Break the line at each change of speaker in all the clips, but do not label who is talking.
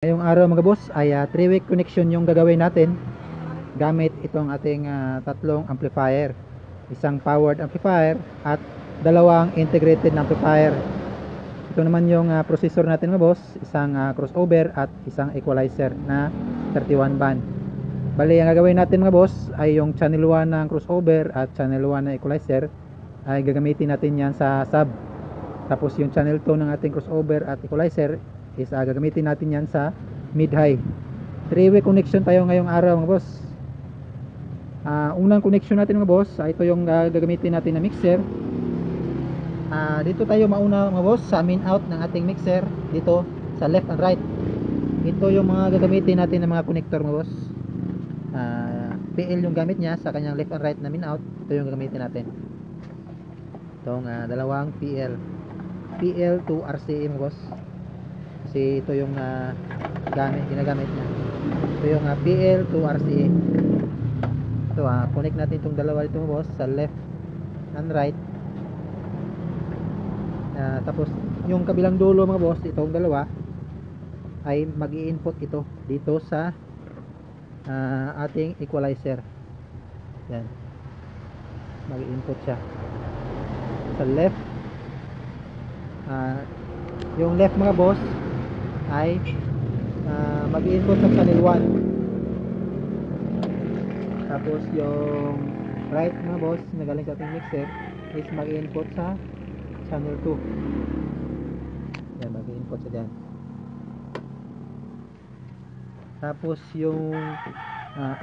Ngayong araw mga boss ay 3-way connection yung gagawin natin gamit itong ating tatlong amplifier, isang powered amplifier at dalawang integrated amplifier. Ito naman yung processor natin mga boss, isang crossover at isang equalizer na 31 band. Bali ang gagawin natin mga boss ay yung channel 1 ng crossover at channel 1 ng equalizer ay gagamitin natin yan sa sub. Tapos yung channel 2 ng ating crossover at equalizer is gagamitin natin yan sa mid-high. 3-way connection tayo ngayong araw mga boss. Unang connection natin mga boss, ito yung gagamitin natin na mixer. Dito tayo mauna mga boss sa main out ng ating mixer, dito sa left and right. Ito yung mga gagamitin natin na mga connector mga boss. PL yung gamit niya sa kanyang left and right na main out. Ito yung gagamitin natin, itong dalawang PL to RCA mga boss, kasi ito yung ginagamit niya. Ito yung PL to RCA. Ito connect natin itong dalawa dito mga boss sa left and right. Tapos yung kabilang dulo mga boss, itong dalawa ay mag-i-input ito dito sa ating equalizer. Yan, mag-i-input siya sa left. Yung left mga boss ay mag-i-input sa channel 1. Tapos yung right mga boss na galing sa ating mixer is mag-i-input sa channel 2. Yan, mag-i-input sa dyan. Tapos yung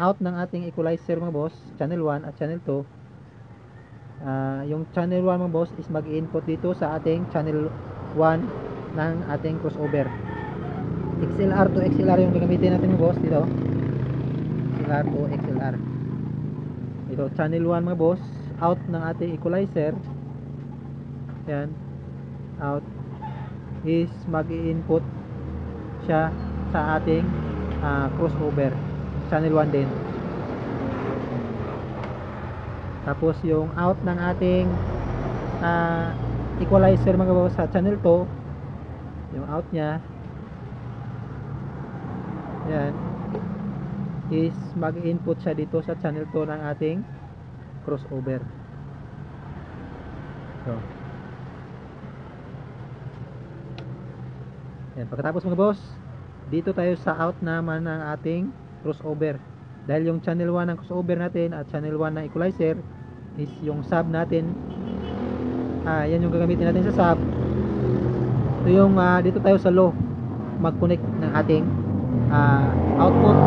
out ng ating equalizer mga boss, channel 1 at channel 2, yung channel 1 mga boss is mag-i-input dito sa ating channel 1 ng ating crossover. XLR to XLR yung gagamitin natin mga boss dito. XLR to XLR. Ito channel 1 mga boss, out ng ating equalizer. Yan, out is mag-i-input siya sa ating crossover, channel 1 din. Tapos yung out ng ating equalizer mga boss sa channel 2, yung out nya, yan, is mag-input siya dito sa channel 2 ng ating crossover. So yan, pagkatapos mga boss, dito tayo sa out naman ng ating crossover. Dahil yung channel 1 ng crossover natin at channel 1 ng equalizer is yung sub natin. Yan yung gagamitin natin sa sub. Ito yung dito tayo sa low mag-connect ng ating output.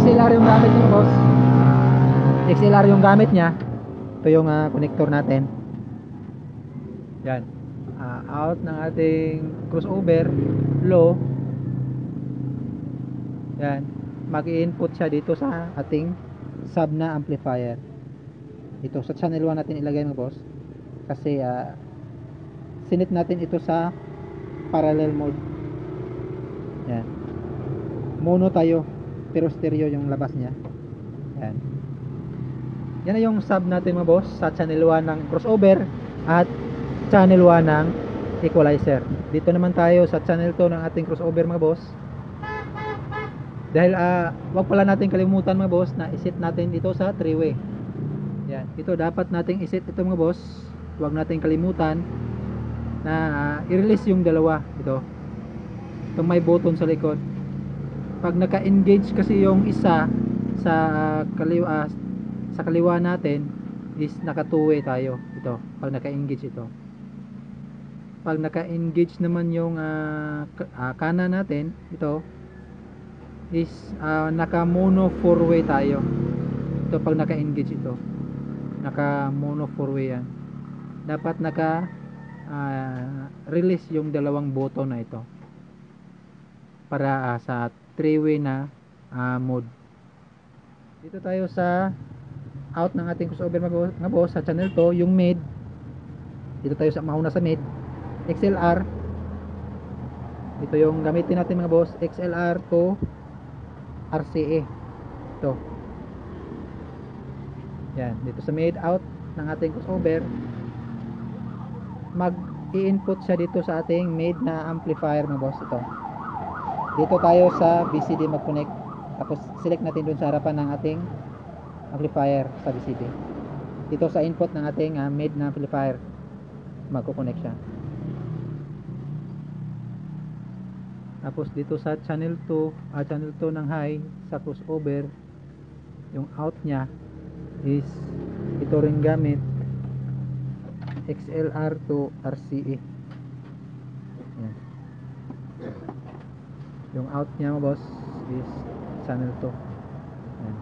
XLR yung gamit niya boss. XLR yung gamit niya. Ito yung connector natin. Yan, out ng ating crossover low. Yan, mag-i-input siya dito sa ating sub na amplifier. Ito sa channel 1 natin ilagay mga boss, kasi sinit natin ito sa parallel mode. Yan, mono tayo pero stereo yung labas niya. Yan, yan na yung sub natin mga boss sa channel 1 ng crossover at channel 1 ng equalizer. Dito naman tayo sa channel 2 ng ating crossover mga boss. Dahil wag pala natin kalimutan mga boss na iset natin ito sa 3-way. Yan, ito dapat nating iset ito mga boss. Wag natin kalimutan na i-release yung dalawa ito. Itong may button sa likod. Pag naka-engage kasi yung isa sa kaliwa natin is naka 2-way tayo. Ito, pag naka-engage ito. Pag naka-engage naman yung kanan natin, ito is naka mono 4-way tayo. Ito pag naka-engage ito, naka mono 4-way yan. Dapat naka release yung dalawang button na ito para sa 3-way na mode. Dito tayo sa out ng ating crossover mga boss sa channel 2, yung mid. Dito tayo sa mauna sa mid, XLR. Ito yung gamitin natin mga boss, XLR to RCA. Ito. Yan, dito sa mid out ng ating crossover, mag i-input siya dito sa ating made na amplifier mga boss. Ito. Dito tayo sa BCD mag-connect. Tapos select natin dun sa harapan ng ating amplifier sa BCD. Dito sa input ng ating made na amplifier magko-connect siya. Tapos dito sa channel 2, channel 2 ng high sa crossover, yung out niya is ito rin gamit XLR to RCA. Yan. Yung out niya mga boss is channel 2. Yan.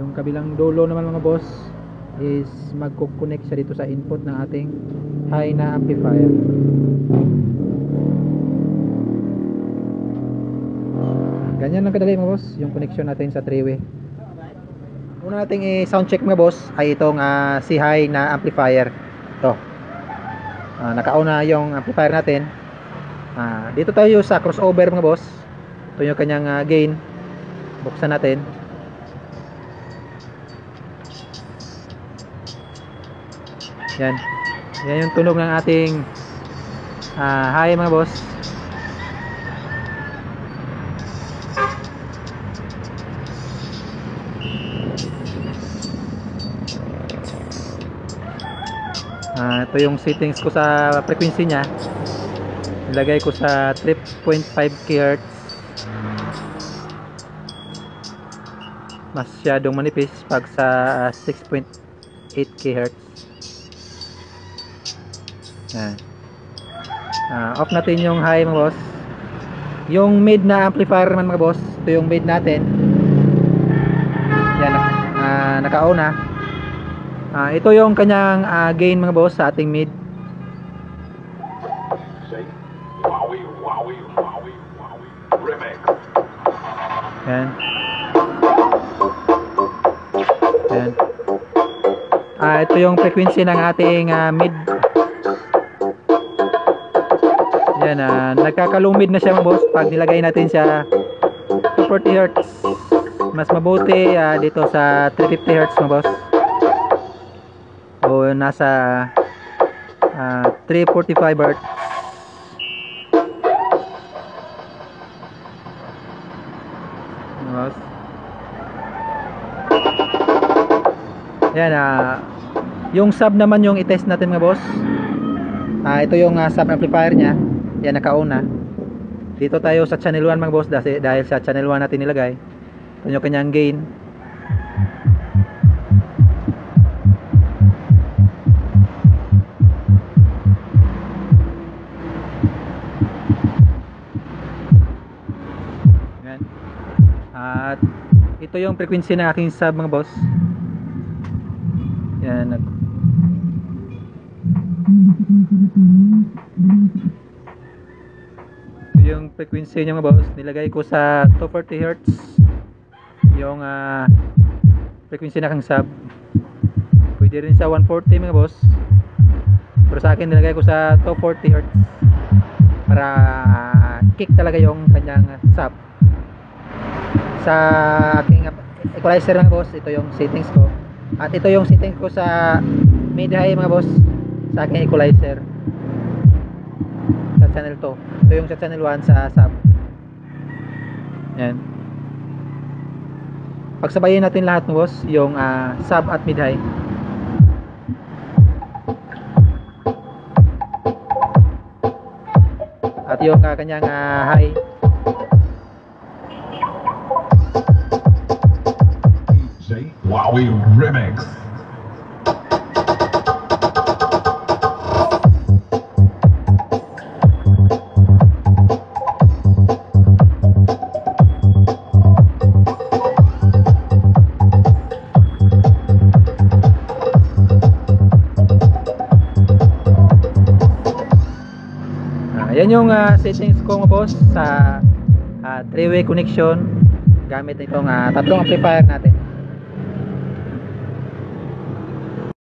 Yung kabilang dulo naman mga boss is magko-connect siya dito sa input ng ating high na amplifier. Ganyan lang kadali mga boss yung connection natin sa 3-way. Una nating i-sound check mga boss ay itong si high na amplifier. Ito. Nakauna yung amplifier natin. Dito tayo sa crossover mga boss. Ito yung kanyang gain. Buksan natin. Yan. Yan yung tunog ng ating high mga boss. Ito yung settings ko sa frequency nya. Nilagay ko sa 3.5 kHz. Masyadong manipis pag sa 6.8 kHz. Off natin yung high mga boss. Yung mid na amplifier naman mga boss, ito yung mid natin. Yan, naka-on na. Ito yung kanyang gain mga boss sa ating mid. Yan. Yan. Ito yung frequency ng ating mid. Yan, nagkakalumid na siya mga boss pag nilagay natin siya 240 Hz. Mas mabuti dito sa 350 Hz mga boss. O nasa 345 Hz. Boss. Yan, yung sub naman yung i-test natin mga boss. Ito yung sub amplifier nya. Yan, naka-on na. Dito tayo sa channel 1 mga boss dahil sa channel 1 natin nilagay. Ito yung kanyang gain. Yan. At ito yung frequency ng aking sub mga boss. Yan. Yung frequency niya mga boss, nilagay ko sa 240 Hz yung frequency na kang sub. Pwede rin sa 140 mga boss, pero sa akin nilagay ko sa 240 Hz para kick talaga yung kanyang sub. Sa aking equalizer mga boss, ito yung settings ko, at ito yung settings ko sa mid high mga boss sa aking equalizer sa channel 2. Ito yung sa channel 1 sa sub. Yan. Pagsabayin natin lahat ng boss, yung sub at mid high. At yung kanyang high.
Wowie Remix.
Yan yung settings ko mga boss sa 3-way connection gamit itong tatlong amplifier natin.